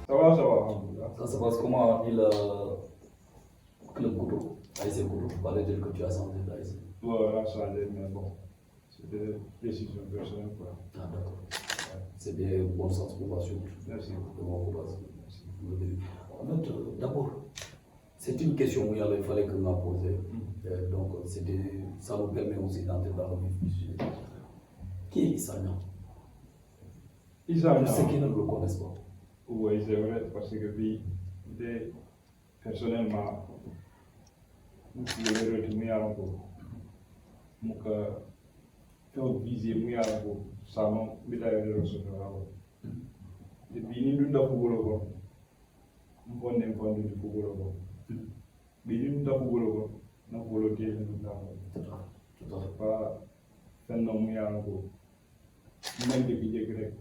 Ça va, alhamdoulilah. Ça se passe comment il Club Goudou, ASC Goudou, pas le dire que tu as changé d'ASC. Ouais, on a changé, mais bon, c'est des décisions personnelles, quoi. Ah, d'accord. C'est des bons sens pour la suite. Merci. En fait, d'abord, c'est une question où il fallait que nous la poser. Donc, ça nous permet aussi d'entrer dans le vif du sujet. Qui est Issa Niang? Issa Niang. Ceux qui ne le connaissent pas. Oui, c'est vrai, parce que puis, personnellement, je l'ai retenu à l'enco. Donc, quand visé, moi, à l'enco, ça m'a mis à recevoir. Depuis, nous n'avons pas de bon enfant de football. Mais nous n'avons pas de volonté de nous avoir. Pas faire non, moi, à l'enco. Même depuis les Grecs,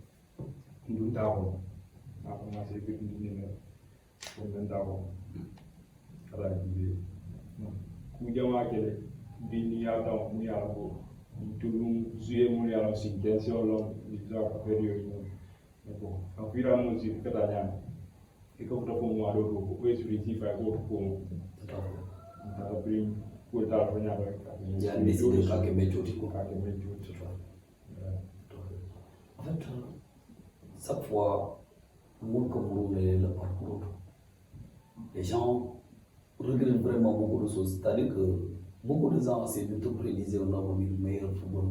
nous n'avons pas commencé à faire une comme d'abord. Alors, ku jama kele bini ya taw mu ya ko tulum zuye mu ya si tension lo di za période no ko afira mo si kata nyam e ko to ko mo ado ko ko esprit fa ko ko ta bring ko ta ko nya ba ya décidé ka ke mecho ti ko ka ke mecho to en fait chaque fois mon comme le parcours les gens regrettent vraiment beaucoup de choses. C'est-à-dire que beaucoup de gens essaient de te prédiser un avenir meilleur football.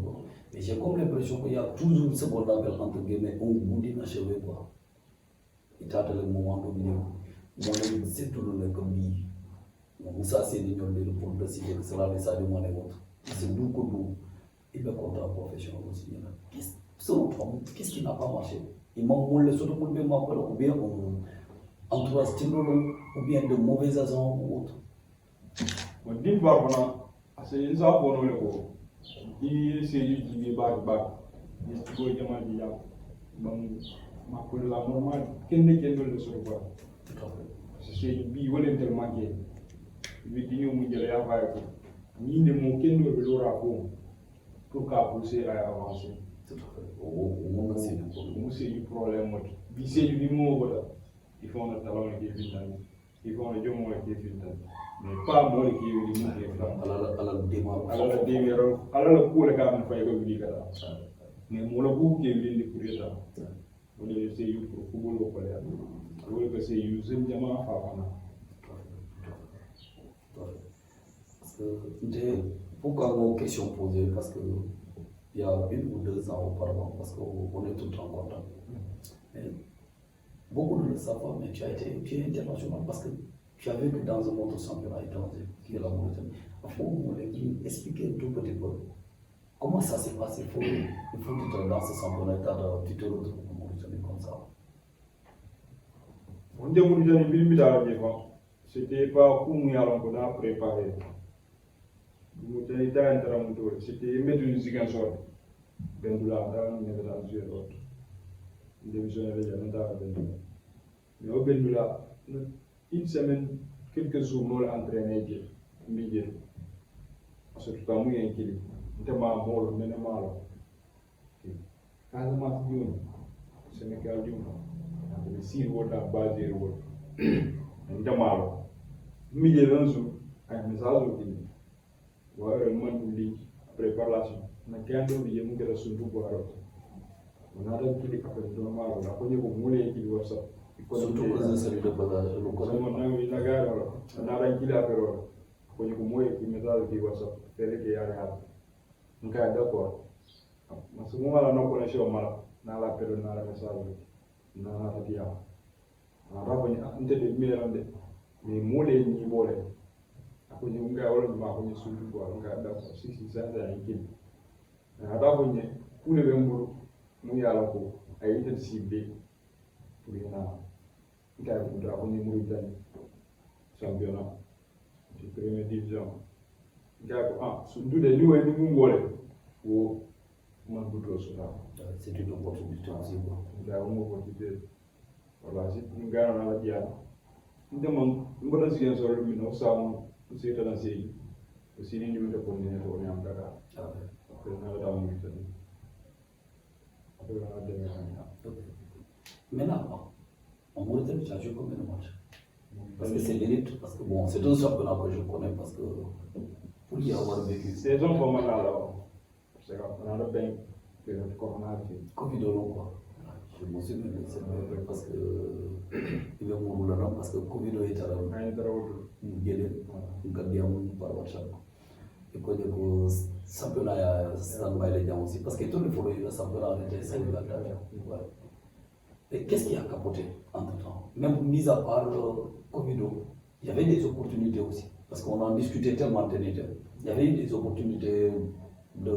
Mais j'ai comme l'impression qu'il y a toujours ce qu'on appelle entre guillemets un bout d'inachevé. Il t'a le moment donné. Moi, c'est tout le monde comme dit. Ça, c'est l'union de pour décider que cela les a demandé autre. C'est nous que nous. Il est content professionnel aussi. Qu'est-ce qui n'a pas marché? Il m'a montré le monde bien m'appelle ou bien entourage ou bien de mauvais agents ou autre. D'une part, c'est une fois qu'on le voit. Il s'est dit qu'il est back. Il se trouve que je donc, ma collègue la normale, quel n'est qu'elle veut le sauver. C'est une tellement que il dit nous dire à faire ni de mon qu'elle ne veut pas pour qu'à pousser à avancer. C'est du problème. Il c'est du numéro. Il faut un talent qui est vital. Il faut un jour qui est vital. Mais pas moi qui est vital. Alors le coup, le gars ne fait pas vital. Mais moi le coup qui est vital pour ça. On est essayé pour football au palais. Alors que c'est usé diamant à faire. Pourquoi nos questions posées? Parce que il y a 1 ou 2 ans auparavant, parce qu'on est tout en contact. Beaucoup ne le savent pas, mais tu es international parce que tu as vécu dans un autre championnat étranger qui est la Mauritanie. Il faut expliquer un tout petit peu comment ça s'est passé. Il faut que tu dans ce championnat, tu te retrouves en Mauritanie comme ça. On dit Mauritanie, c'était pas pour nous qu'on a préparé. C'était mettre une musique sort. Bendoula, dans le jeu d'autres. Mais au Bendoula, une semaine, quelques jours, nous l'avons entraîné. Parce que nous avons un kilo. Nous avons un mal. Quand nous avons un Sénégal, nous avons 6 votes à base de votes. Nous avons un jour, un message au Guinée. Nous avons une préparation. Nous avons une préparation. On a un kili après normal, on a connu beaucoup de kili WhatsApp. Surtout que c'est celui de Badage, le connaît. On a un kili après, on a connu beaucoup de messages de WhatsApp. C'est vrai qu'il y a rien. Donc, d'accord. À ce moment-là, on a connu au mal, on a l'appel, on a le message, on a la dia. On a connu un de mes mais moi les niveaux. A connu un gars, on a connu sur le bois, on a d'accord. Si ça, c'est un kili. On a connu pour le même nous avons été ciblés pour les gars qui ont été Mauritanie, championnat de première division. Surtout les nouveaux ou c'est une opportunité aussi. Nous avons une opportunité. Voilà, si nous gagnons la diane, nous demandons si nous sommes nous sommes dans la série. Aussi, nous devons continuer à tourner en Dakar. Après, nous avons Mauritanie. Maintenant, En Mauritanie, tu as joué combien de matchs? Parce que c'est l'élite, parce que bon, c'est un championnat que je connais, parce que pour y avoir vécu. Saison pour moi là, c'est qu'on a le bain que le corona fait. Covid long quoi. Je me souviens de cette période parce que il y a mon là parce que Covid est à la gueule, gardien par WhatsApp. Et quand le championnat ça va aller bien aussi parce que tout le monde le championnat était Sénégal. Et qu'est-ce qui a capoté entre temps? Même mis à part Covid, il y avait des opportunités aussi parce qu'on en discutait tellement de il y avait des opportunités de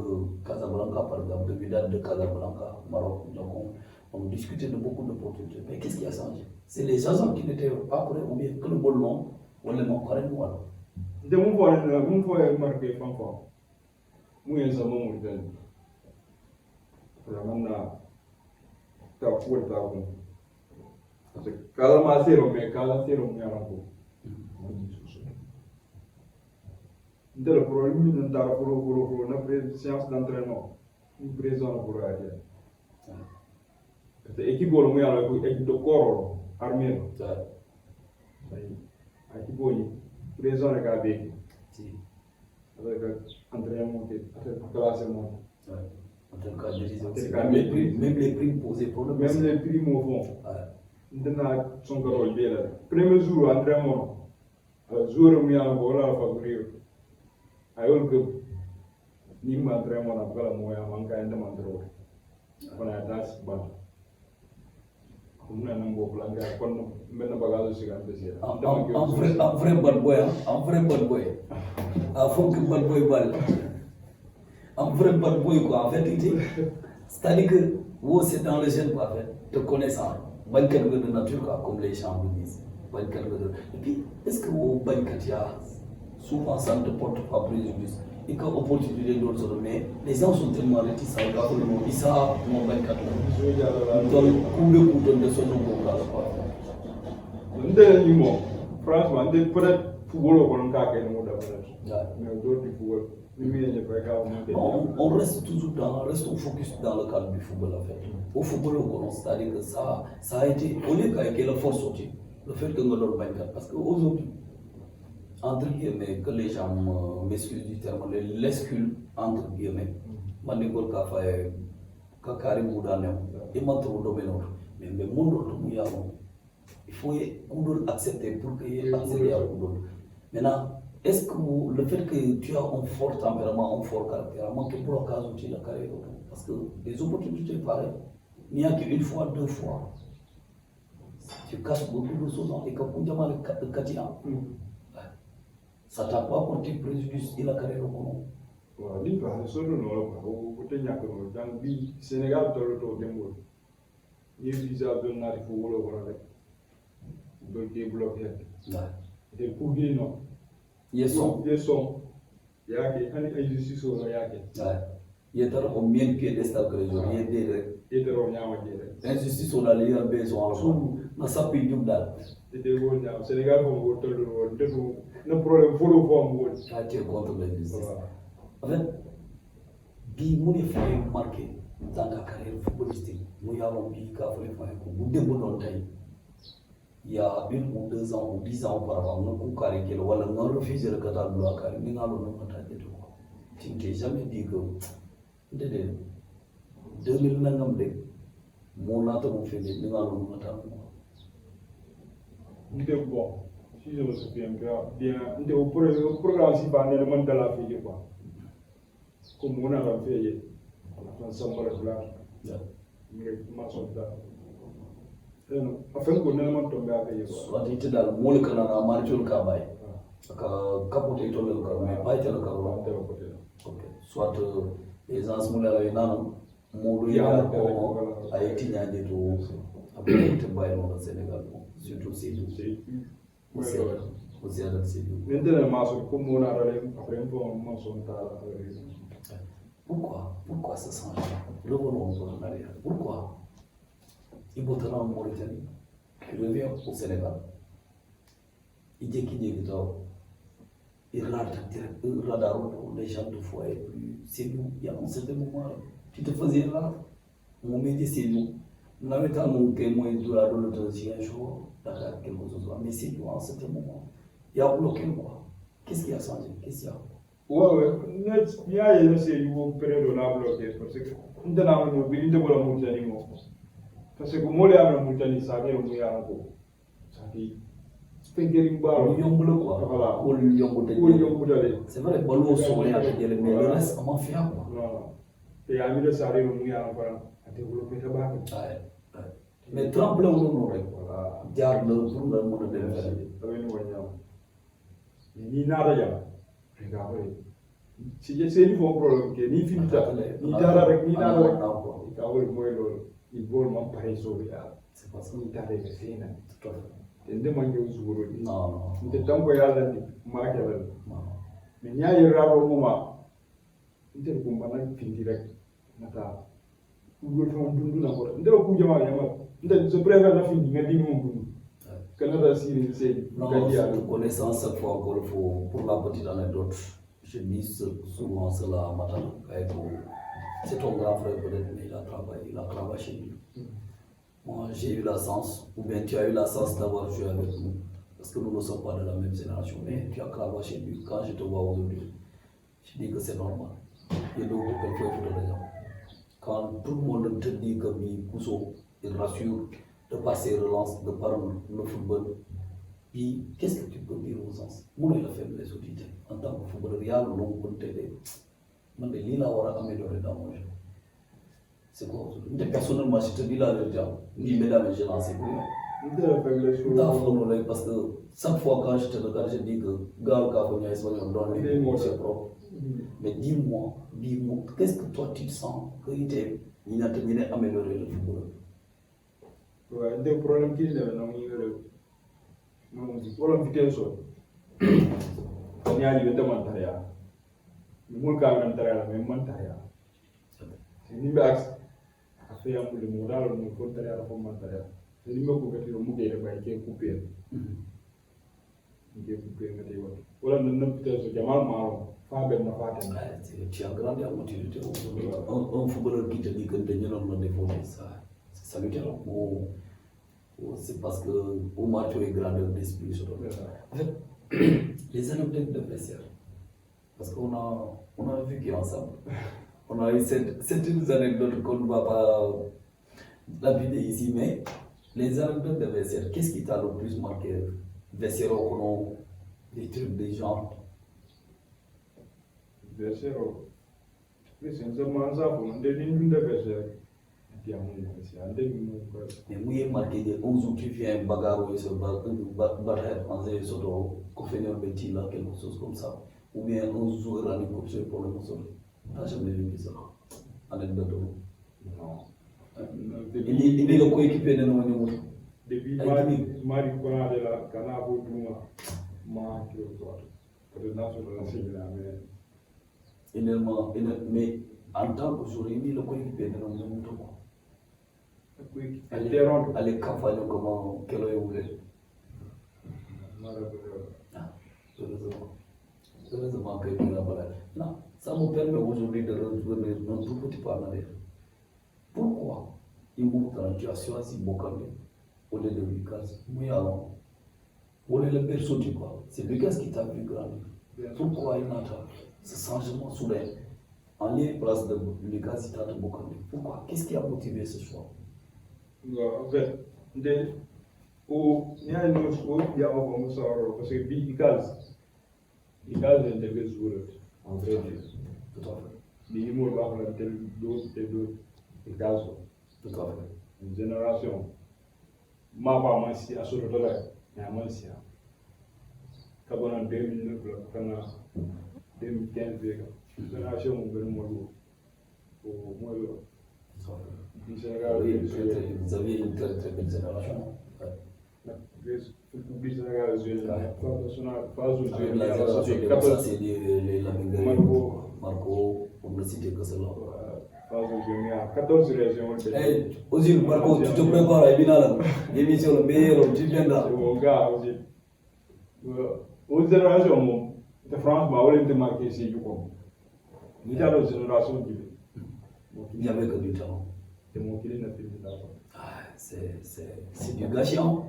Casablanca, par exemple, de Wydad de Casablanca, Maroc. Donc, on discutait de beaucoup d'opportunités. Mais qu'est-ce qui a changé? C'est les agents qui n'étaient pas prêts ou bien que le bon nom, ou les non prêts, ou alors. De mon point de vue, marqué fanfare. Moi, je suis un Mauritanien. Vraiment, tu as foutu ta roue. Parce que quand on a fait le mec, quand on a fait le mec, le problème est dans la séance d'entraînement. Une présence pour aller. Parce que l'équipe de corps, armée. L'équipe de présence de Gabé. Avec l'entraînement, avec la classe monte. Même les primes posées pour le même les primes au fond. Maintenant, son carreau est là. Premier jour, entraînement. Le jour où il y a un vol à favori. Alors que ni m'entraînement n'a pas la moyen, manque un demandeur. On a das ban. On a un bon plan. On met un bagage sur un PC. Un vrai bad boy, un vrai bad boy. Un faux bad boy bal. Un vrai bad boy quoi. En fait, c'est-à-dire que vous c'est dans le jeune quoi, en fait, te connaissant. Bonne quelque de nature quoi, comme les gens le disent. Bonne quelque de. Et puis, est-ce que vous bonne souvent ça ne te porte pas préjudice et que l'opportunité d'autres mais les gens sont tellement réticents à le nom, ils savent mon 24 heures. Donc, combien de coups de son nom là franchement, peut-être football au cas mais d'autres du football. On reste toujours restons focus dans le cadre du football en fait. Au football, c'est-à-dire que ça a été, au lieu qu'il y ait la force sortie, le fait que nous l'avons 24 parce qu'aujourd'hui, entre guillemets, que les gens m'excusent du terme, les lescules, entre guillemets, Manigol Kafaye, Kakari Moudanem, et Mantro Domenor, mais le monde il faut accepter pour qu'il y ait accéder à Koudol. Maintenant, est-ce que le fait que tu as un fort tempérament, un fort caractère, manque pour l'occasion de la carrière, parce que les opportunités pareilles, il n'y a qu'une fois, deux fois. Tu casses beaucoup de choses et quand on a le Katia. Ça t'a pas apporté préjudice de la carrière au Congo. Oui, parce que dans le Sénégal, tu as le il y a visa de n'arriver football au Canada. Donc, il est bloqué. Et pour dire non, il y a son. Il y a une injustice au Yaki. Il y a un million de pieds de stade que les gens y aident. Il y a un injustice au Dali a besoin. Mais ça peut être dal. Il y a un Sénégal pour le problème pour le fond. Ah, tu es contre l'injustice. En fait, bi mon effet marqué dans la carrière footballistique. Nous y avons bi qu'a fait il y a 1 ou 2 ans ou 10 ans auparavant, nous avons carré que voilà, nous avons refusé le catalogue de la carrière, nous avons contacté tout. Tu ne t'es jamais dit que 2000 mon atome fait des nous allons nous attendre. Bon, si je me souviens bien, au programme si pas le monde de la fille quoi. Comme on a fait, on s'en va là. Mais ma soeur. Enfin, on a un tombé à payer. Soit il était dans le monde que l'on a marché le cabaye. Capoté le cabaye, mais pas été le cabaye. Soit les gens sont là, ils n'ont pas été niés tout. Après, il était baillé au Sénégal, surtout c'est tout. Aussi à c'est tout. Maintenant, comme on a après un peu, on s'en Pourquoi ça change? Revenons en arrière. Pourquoi? Il va en Mauritanie, il revient au Sénégal. Il dit qu'il est il radar les gens de foyer. C'est nous, il y a un certain moment, tu te faisais là, mon métier c'est nous. Navetan que moi de la deuxième jour, Dakar quelque chose, mais c'est tout en ce moment. Il y a bloqué quoi? Qu'est-ce qui a changé? Qu'est-ce qu'il y a? Ouais, il y a une série de périodes là bloquées parce que nous avons une vidéo de la Mauritanie. Parce que moi, les gens de Mauritanie, ça vient de Mouillard. Ça dit, c'est un guérin bas. Voilà. C'est vrai, bon, sont les mais le reste, comment faire quoi? Non. Et à mi de ça arrive au Mouillard, à développer le bac. Mais tremble ou non, voilà. Garde le pour le monde de l'enfer. Ni nada ya. Si je sais il faut un problème que ni filta ni dara rek ni nada rek ka wol moy lol il vol ma pare so ya c'est parce que ni tare ke fina tout à fait ende man yo zuro non nte tanko yalla ni ma ke la mais nya yi rabo moma nte ko mbana findi rek nata ko fa dundu na ko nde ko jama yama nte je préfère na findi ngadi mo dundu Canada Syrie c'est non connaissance cette fois encore pour la petite anecdote. Je dis souvent cela matin avec c'est ton grand frère peut-être, mais il a travaillé chez lui. Moi, j'ai eu la chance, ou bien tu as eu la chance d'avoir joué avec nous, parce que nous ne sommes pas de la même génération, mais tu as travaillé chez lui. Quand je te vois aujourd'hui, je dis que c'est normal. Il nous quand tout le monde te dit que Mousso, il rassure de passer relance, de par le football, puis qu'est-ce que tu peux dire aux gens? Moi, il a fait les audités. En tant que footballeur, il y a le long pour t'aider. Mais il a amélioré dans mon jeu. C'est quoi aujourd'hui? Personnellement, je te dis la vérité. Ni mesdames, j'ai lancé pour parce que chaque fois quand je te regarde, je dis que Gao Kafonia est dans les mots, c'est propre. Mais dis-moi, qu'est-ce que toi tu sens qu'il a amélioré le football? Ouais, des problèmes qu'il y a dans le problème vitesse. On y a eu des matériaux. Nous avons un matériel, mais matériel. C'est une base. A fait un peu de modèle, nous faut matériel pour matériel. C'est une base pour que le modèle soit coupé. Il est coupé, mais il voilà, nous ne peut-être que Jamal Maro, Fabien n'a pas de. Tu as grandi à maturité. Un footballeur qui te dit que tu n'as pas de défaut, c'est salutaire. C'est parce que Omar tu es grandeur d'esprit. En fait, les anecdotes de vestiaire, parce qu'on a vécu ensemble. On a eu certaines anecdotes qu'on ne va pas lapider ici, mais les anecdotes de vestiaire, qu'est-ce qui t'a le plus marqué? Vestiaire, on a des trucs des gens. Vestiaire, oui, c'est un ça pour nous donner une de vestiaire. Mais moi, j'ai marqué des 11 jours, tu viens bagarre, se battre, manger, se faire un petit là, quelque chose comme ça. Ou bien 11 jours, il y a une option pour le monstre. Je n'ai jamais vu ça. Anecdote. Non. Il est le coéquipier de nos depuis Marie Kona de la Canabo Duma, peut-être national, mais en tant que joueur, il est le coéquipier de nos Allez, campagne comment quel est ouvert. Heureusement que tu n'as pas là. Non, ça me permet aujourd'hui de revenir un tout petit peu en arrière. Pourquoi tu as choisi Bokande au lieu de Lucas? Oui, alors, on est le perso du quoi? C'est Lucas qui t'a vu grandir. Pourquoi il n'a pas ce changement soudain en lieu place de Lucas et de Bokande? Pourquoi? Qu'est-ce qui a motivé ce choix? En fait, il y a une chose qui a commencé parce que Lucas est un joueur en vrai. Tout à fait. Les mots là, on a d'autres Lucas. Tout à fait. Une génération. Ma part, moi, c'est à ce moment-là, il y a moi, c'est à. Quand on a 2009, quand on a 2015, une génération, on veut au moins. Oui, vous avez une très très belle génération. Marco, pour ne citer que cela. 14 régions. Aussi, Marco, tu te prépares à l'émission le meilleur, tu viendras. Mon gars, aussi. Aux générations, de France, on a marqué ici du coup. Il y a une génération qui. Il n'y avait que du talent. C'est mon qu'il est notre félicitations. C'est du gâchis, hein.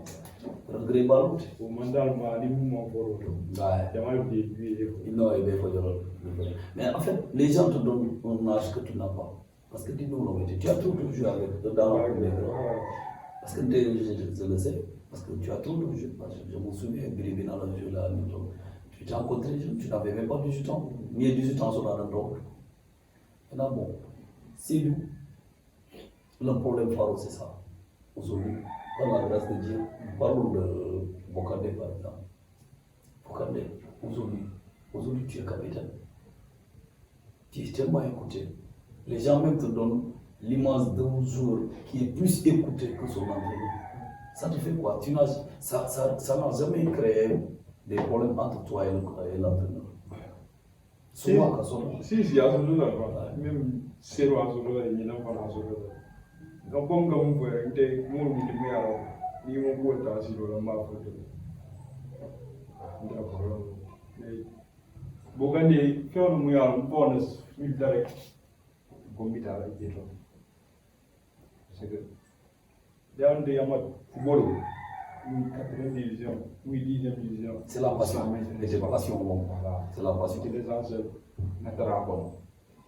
Regret ballot. Au mandat, les mouvements pour l'autre. Non, il faut dire. Mais en fait, les gens te donnent un âge que tu n'as pas. Parce que dis-nous, tu as trop joué avec dans la parce que je le sais, parce que tu as trop joué. Je me souviens, Billy dans le jeu là, tu t'es rencontré, tu n'avais même pas 18 ans, ni 18 ans sur la drogue. Maintenant, bon, c'est lui. Le problème phare, c'est ça. Aujourd'hui, par la grâce de Dieu, parlons de Bokandé par exemple. Bokandé, aujourd'hui tu es capitaine. Tu es tellement écouté. Les gens même te donnent l'image d'un joueur qui est plus écouté que son entraîneur. Ça te fait quoi? Ça n'a jamais créé des problèmes entre toi et l'entraîneur. Souvent, quand on... Si, il y a ce genre même c'est le hasard, il y a un hasard. Donc, comme vous voyez, il y a un monde qui est là, il y a un monde qui est là, d'accord. Bokandé, quand on est là, on pense direct. Comme il a dit, c'est que dans des football, une 4e division, une 10e division. C'est la passion. C'est la passion. C'est la passion. C'est les gens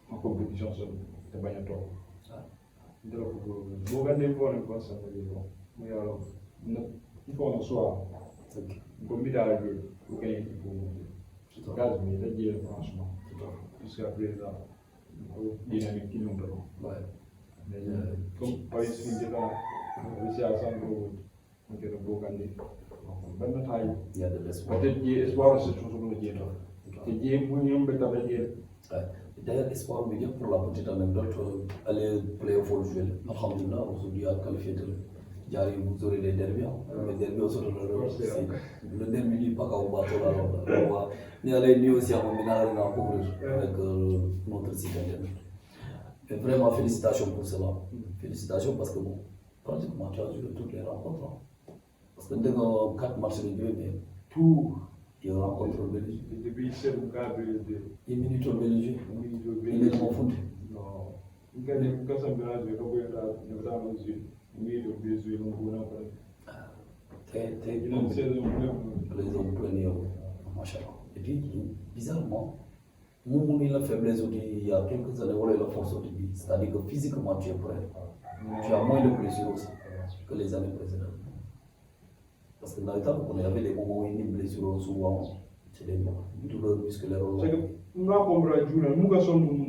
en compétition, c'est pas un tour. Bokandé, il faut un peu ça. Mais alors, il faut un soir. Comme il a dit, il faut gagner pour gaz, mais il a dit franchement. Jusqu'à présent. Dynamique qui nous donne. Mais comme Paris Saint-Germain, c'est à 100 euros. Donc, il y a de l'espoir. Peut-être qu'il y a espoir, c'est toujours le dire. Il y a un peu de dire. D'ailleurs, espoir, mais pour la petite anecdote, aller play au foot jouer. Alhamdulillah, aujourd'hui, à qualifié de j'arrive, vous aurez les derbies. Les derbies au sol de le derby du Paka au bateau là. Nous allons négocier en ménage avec notre site internet. Et vraiment, félicitations pour cela. Félicitations parce que bon, pratiquement tu as joué toutes les rencontres. Parce que dans 4 matchs de jeu, mais tout, il y a rencontre au Belgique. Depuis c'est le cas de. Une minute au Belgique. Il est confondé. Non. Il y a des cas de la vie, il y a des besoins, les hommes pleins, machallah. Et puis, bizarrement, nous, la faiblesse, il y a quelques années, on a la force au début. C'est-à-dire que physiquement, tu es prêt. Tu as moins de blessures aussi que les années précédentes. Parce que dans le temps, on avait des moments où il y a des blessures, souvent, c'est des douleurs musculaires. C'est que nous avons compris, nous sommes nous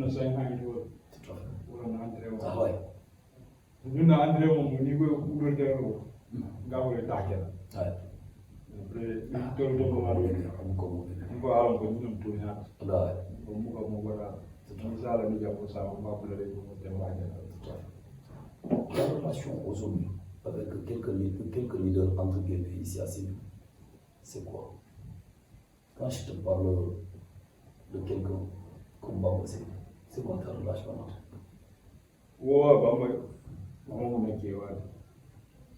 ah ouais. Nous avons un niveau de gagner le taquet. Après, nous avons la relation aujourd'hui avec quelques leaders entre guillemets ici à Sédhiou, c'est quoi? Quand je te parle de quelqu'un comme Bamba Sédhiou, c'est quoi ta relation?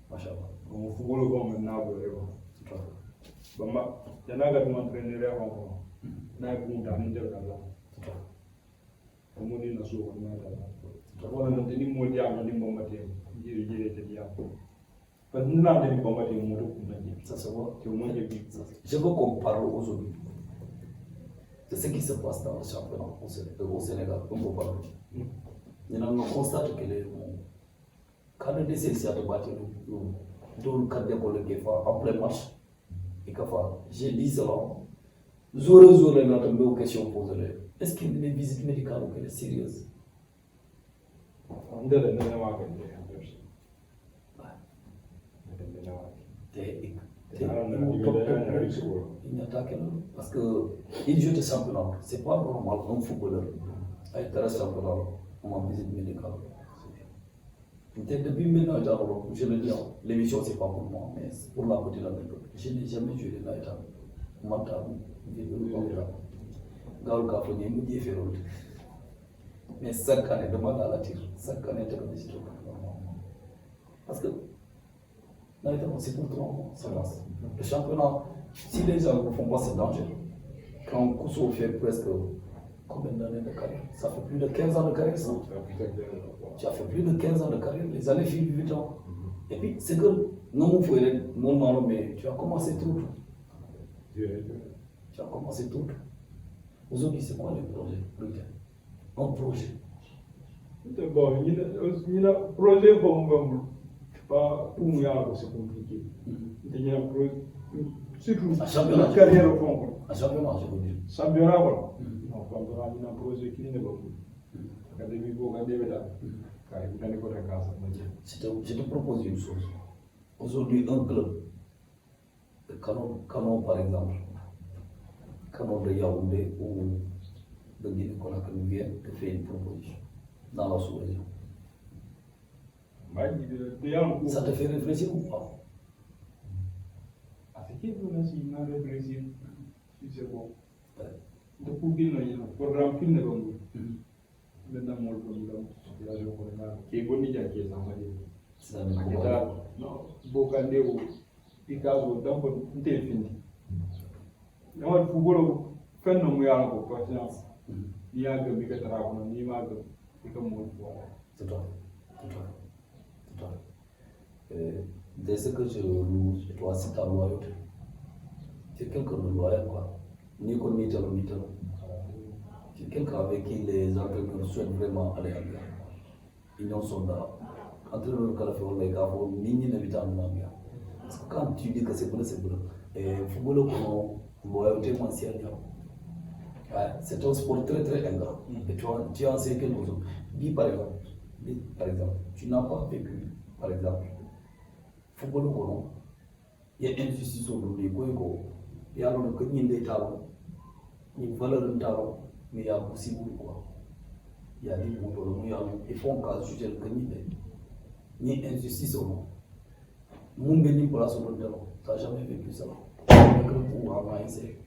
Machallah. On football comme Nabo. Bamba, il y en a qui m'entraîneraient encore. N'a pas de temps de là. On m'a dit que on a dit que on a dit parce que nous avons dit que ça se voit. Je veux qu'on parle aujourd'hui de ce qui se passe dans le championnat au Sénégal. On peut parler. Nous constatons que les quand le décès est de battre le cadre de en plein match, j'ai dit cela. J'aurais entendu aux questions posées. Est-ce qu'il y a des visites médicales ou qu'elle est sérieuse? Il n'attaque parce qu'il joue de championnat. C'est pas normal un footballeur à être à championnat en visite médicale. Depuis maintenant, je le dis, l'émission c'est pas pour moi, mais c'est pour la petite anecdote. Je n'ai jamais joué de Naïta. Mais chaque année, demande à la tire. Chaque année, tu as des parce que Naïta, c'est pour toi, ça passe. Le championnat, si les gens ne font pas, c'est dangereux. Quand Kousso fait presque Combien d'années de carrière? Ça fait plus de 15 ans de carrière, ça. Tu as fait plus de 15 ans de carrière, les années filent vite. Et puis, c'est que, non, mais tu as commencé tout. Tu as commencé tout. Aujourd'hui, c'est quoi les projets? Un projet. Bon, il a projet comme pas pour moi, c'est compliqué. Il y a un projet, surtout la carrière au fond. À championnat, je veux dire. Championnat, voilà. Non, championnat, il y a un projet qui n'est pas bon. Académie, Je te propose une chose. Aujourd'hui, un club de Canon par exemple, Canon de Yaoundé ou de Guinée-Conakry vient te faire une proposition dans la sous-région. Ça te fait réfléchir ou pas? Ce qui est bon, c'est qu'il réfléchir. Si c'est bon. Depuis qu'il y a un programme qui n'est pas bon. Maintenant, mon programme, qui est bon, il y a qui est sans aller. C'est un programme. Non, beaucoup de gens, ils casent dans le téléphone. Non, le football, fait non, mais alors, patience. Il y a que des travaux, il y a que des mots. C'est toi. Dès ce que je dois citer la loyauté, c'est quelqu'un de loyal, quoi. Ni qu'on ni tel. C'est quelqu'un avec qui les entraîneurs souhaitent vraiment aller en guerre. Ils n'ont pas entraîneur qui a fait les gars, ni ne vit en guerre. Parce que quand tu dis que c'est bon, c'est bon. Et le football, comme loyauté, c'est un sport très très ingrat. Et tu en sais quelque chose. Dis par exemple, tu n'as pas vécu, par exemple, football, il y a une injustice aujourd'hui, il y a un peu de talent, il y a une valeur de talent, mais il y a aussi beaucoup quoi. Il y a des mots, ils font qu'à juger le Canada. Il y a une injustice au monde. Mon béni pour la seconde talent, tu n'as jamais vécu ça. Pour avoir essayé.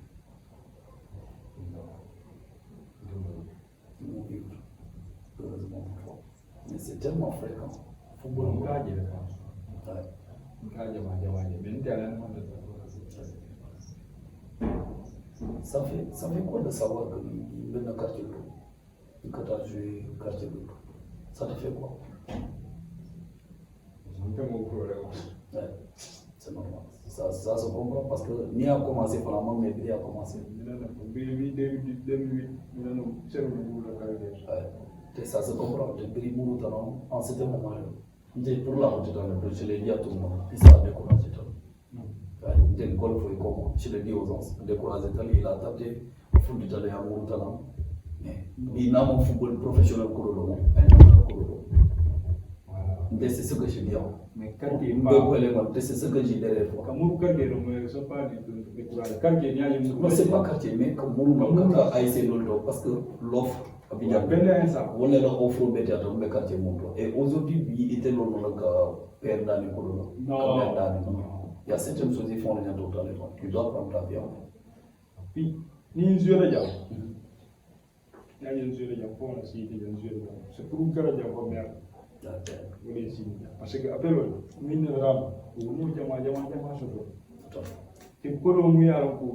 Heureusement pour toi. Mais c'est tellement fréquent. Football, ça fait quoi de savoir que il y a un quartier de que tu as joué quartier de ça te fait quoi? C'est normal. Ça se comprend parce que ni a commencé par la main, mais Billy a commencé. Ça se comprend. Billy Mouroutan, en ce moment-là, pour la route, je l'ai dit à tout le monde, il s'est découragé. Il était golf et comment, je l'ai dit aux gens, découragé, il a tapé au foot d'Italie à Mouroutan. Mais il n'a pas football professionnel pour le moment. C'est ce que je dis. Mais c'est ce que j'ai derrière toi. Non, c'est pas quartier, mais comme on a essayé l'autre parce que l'offre, on est là offre au métier dans le quartier. Et aujourd'hui, il était là le père dans les colons. Il y a certaines choses qui font les gens d'autres. Tu dois prendre ta vie. Puis, ni c'est pour que les gens merde. Parce que après, mine ram, ou nous jama soto. C'est pour nous à l'enco.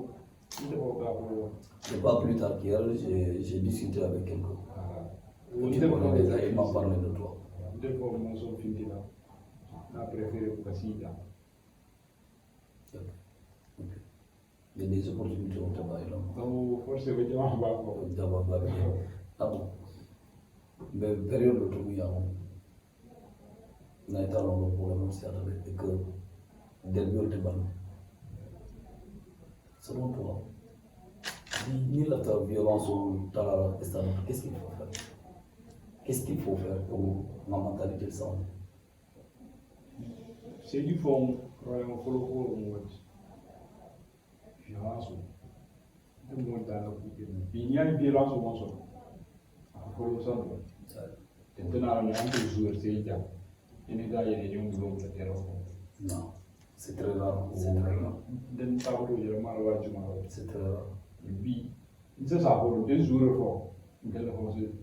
C'est pas plus tard qu'hier, j'ai discuté avec quelqu'un. Il m'a parlé de toi. Deux fois, mon son fini là. On a préféré passer là. Il y a des opportunités au travail là. Donc, forcément, d'abord, ah bon. Mais période de tout, il y a un problème aussi et que des lieux de balle. Selon toi, ni la violence ou la qu'est-ce qu'il faut faire? Qu'est-ce qu'il faut faire pour ma mentalité sans? C'est du fond, on follow violence. Tout le monde a la vie. Il y a une violence au monde. Follow ça. Maintenant, on est un peu joueur, c'est déjà. Il y a des gens qui vont faire non, c'est très rare. C'est très rare. C'est très rare. Puis, ça pour des joueurs forts.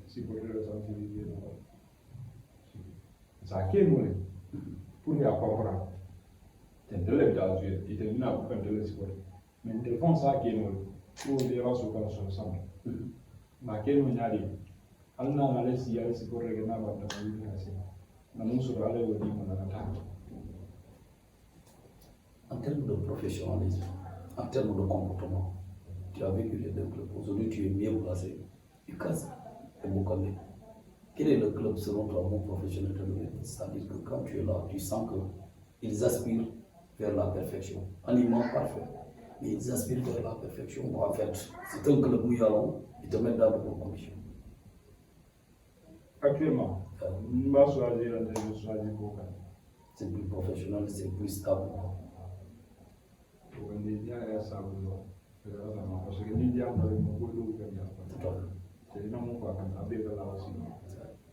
C'est pour le sensibiliser. Ça qui est nous, pour y comprendre. C'est de l'ébauche, il était venu à faire de l'espoir. Mais ils font ça qui est nous, pour les races au cas ensemble. ma kene nyari alna na lesi ya lesi korre na ba da yi na sai na musu da alai wadi mun na ta En termes de professionnalisme, en termes de comportement, tu as vécu les deux clubs. Aujourd'hui, tu es mieux placé. UCAS et Mokale. Quel est le club selon toi, mon professionnel de l'OM? C'est-à-dire que quand tu es là, tu sens qu'ils aspirent vers la perfection. Aliment parfait, mais ils aspirent vers la perfection. En fait, c'est un club mouillant, ils te mettent dans de bonnes conditions. Actuellement, m'a choisir de choisir Boka. C'est plus professionnel, c'est plus stable. On est bien à ça, parce que les gens ont beaucoup de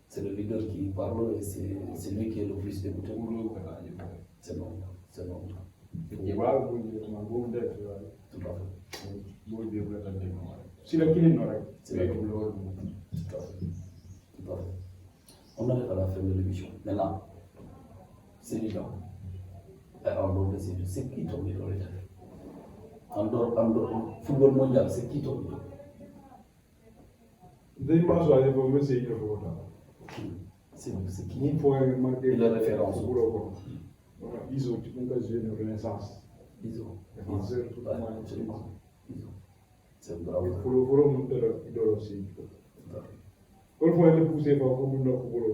c'est le leader qui parle et c'est lui qui est le plus écouté. C'est bon, c'est bon. Tout à fait. Si le qu'il est c'est tout à fait. On arrive à la fin de l'émission. Maintenant, c'est évident. En dehors de c'est qui ton idole? En dehors, football mondial, c'est qui ton idole? Dès que je vais vous c'est qui? Il faut marquer la référence. Ils ont une occasion de renaissance. Ils ont. C'est bravo. Il faut monter l'idole aussi. Il faut être poussé par comme nous pour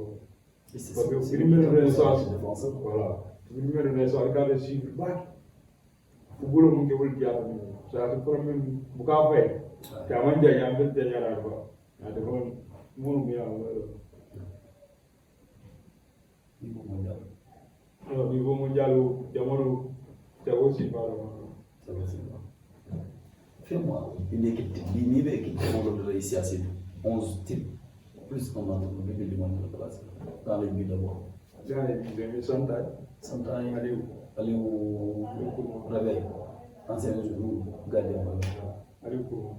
parce que première renaissance, voilà. Première renaissance, regardez si il faut monter le diable. Ça c'est pour même beaucoup fait. Quand on dit il y a un peu de dernière fois. Niveau mondial. Niveau mondial, il y a aussi pas. Fais-moi une équipe de réussir à ces 11 types, plus qu'on a dans le milieu du monde de place. Dans les buts d'abord. Dans les buts, Santaï, aller au réveil. Ancien jour, gardien. Aller au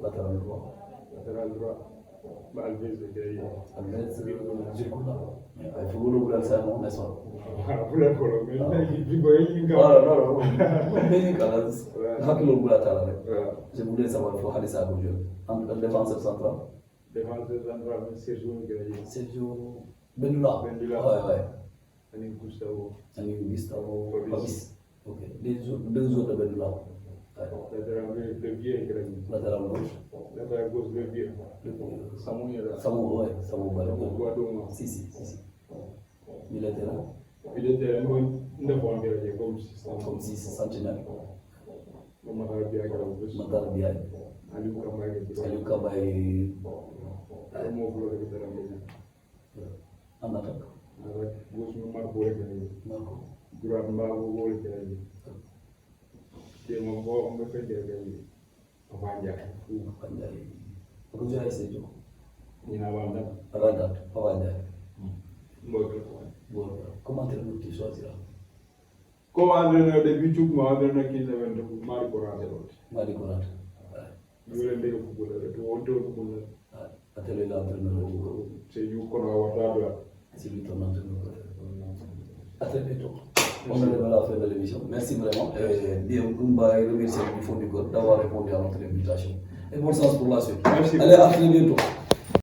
latéral droit. Latéral droit. Alves de Gueye. Alves, Zirkula. Il faut que vous le sachiez, n'est-ce pas? Vous l'avez mais il faut que non. Je voulais savoir, il faut aller ça en défenseur central. Défenseur central, Sergio Gueye. Sergio Benoula. Ouais. Ani Gustavo. Fabis. Ok. Deux autres de Benoula. Latéral le vieux latéral gauche. Latéral gauche le vieux. Samu, ouais. Samu Bale. Si. Il était là. Il était là, comme si sentinelle. Matar Biaye. Aliou Kabaye. En attaque. Gauche Marco rek droite Mbago wóor ci lañu té mo bo am nga fekké gay Papa Ndiaye ko joy Seydou ni na wanda Papa Ndiaye bon comment tu choisiras comment entraîneur de Bichouk mo entraîneur qui s'appelle Mari Koraté ñu leen dégg football to wonto football atelier l'entraîneur c'est you kono wata c'est lui ton entraîneur. À très bientôt. On arrive à la fin de l'émission. Merci vraiment. Bien, Goumba et remercier du fond du corps d'avoir répondu à notre invitation. Et bon sens pour la suite. Merci. Allez, à très bientôt.